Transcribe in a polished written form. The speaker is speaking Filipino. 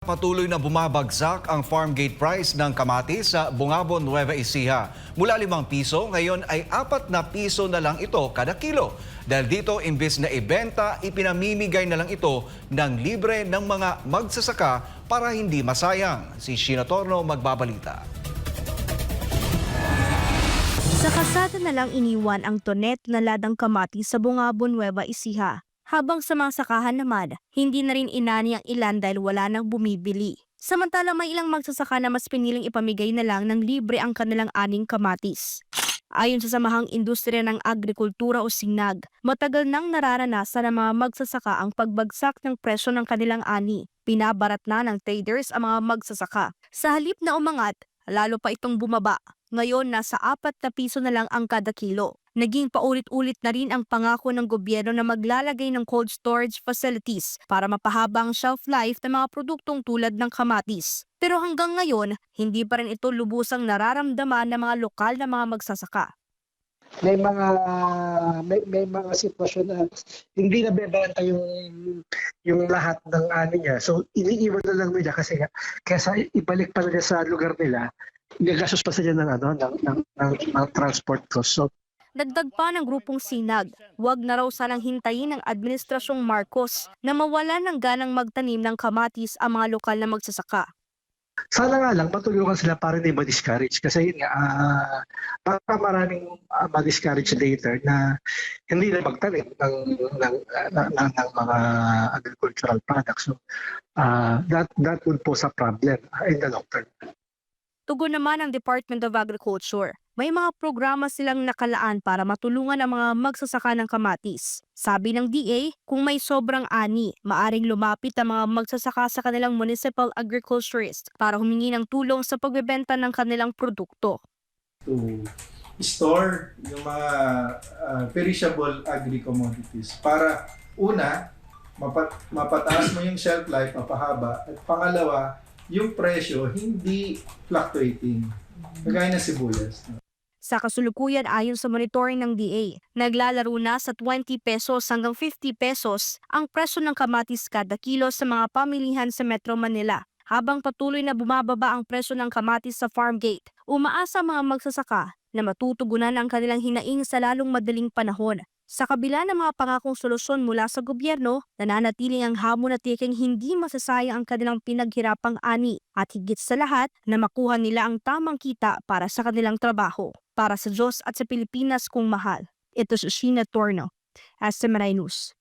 Patuloy na bumabagsak ang farm gate price ng kamatis sa Bungabon, Nueva Ecija. Mula 5 piso, ngayon ay 4 na piso na lang ito kada kilo. Dahil dito, imbes na ibenta, ipinamimigay na lang ito ng libre ng mga magsasaka para hindi masayang. Si Sheena Torno magbabalita. Sa kasada na lang iniwan ang tonet na ladang kamatis sa Bungabon, Nueva Ecija. Habang sa mga sakahan naman, hindi na rin inani ang ilan dahil wala nang bumibili. Samantalang may ilang magsasaka na mas piniling ipamigay na lang ng libre ang kanilang aning kamatis. Ayon sa Samahang Industriya ng Agrikultura o SINAG, matagal nang nararanasan ng mga magsasaka ang pagbagsak ng presyo ng kanilang ani. Pinabarat na ng traders ang mga magsasaka. Sa halip na umangat, lalo pa itong bumaba. Ngayon, nasa 4 na piso na lang ang kada kilo. Naging paulit-ulit na rin ang pangako ng gobyerno na maglalagay ng cold storage facilities para mapahaba ang shelf life ng mga produktong tulad ng kamatis. Pero hanggang ngayon, hindi pa rin ito lubusang nararamdaman ng mga lokal na mga magsasaka. May mga sitwasyon na hindi nabebenta yung lahat ng ano niya. So iniiwan na lang nila kasi kaysa ibalik pa nila sa lugar nila, gagastos pa sila ng transport cost. So Dagdag pa ng grupong SINAG, huwag na raw sanang hintayin ng Administrasyong Marcos na mawala ng ganang magtanim ng kamatis ang mga lokal na magsasaka. sana nga lang matulungan sila para hindi ma-discourage kasi yun nga, baka maraming ma-discourage later na hindi na magtanim ng mga agricultural products. So that would pose a problem in the long term. Tugon naman ang Department of Agriculture. May mga programa silang nakalaan para matulungan ang mga magsasaka ng kamatis. Sabi ng DA, kung may sobrang ani, maaring lumapit ang mga magsasaka sa kanilang municipal agriculturist para humingi ng tulong sa pagbebenta ng kanilang produkto. To store yung mga perishable agri-commodities para una, mapataas mo yung shelf life, mapahaba, at pangalawa, yung presyo hindi fluctuating. Kagaya ng sibuyas. Sa kasulukuyan ayon sa monitoring ng DA, naglalaro na sa 20 pesos hanggang 50 pesos ang presyo ng kamatis kada kilo sa mga pamilihan sa Metro Manila. Habang patuloy na bumababa ang presyo ng kamatis sa farm gate, umaasa mga magsasaka na matutugunan ang kanilang hinaing sa lalong madaling panahon. Sa kabila ng mga pangakong solusyon mula sa gobyerno, nananatiling ang hamon na tiyaking hindi masasayang ang kanilang pinaghirapang ani at higit sa lahat na makuha nila ang tamang kita para sa kanilang trabaho. Para sa Diyos at sa Pilipinas kung mahal. Ito si Sheena Torno, SMNI News.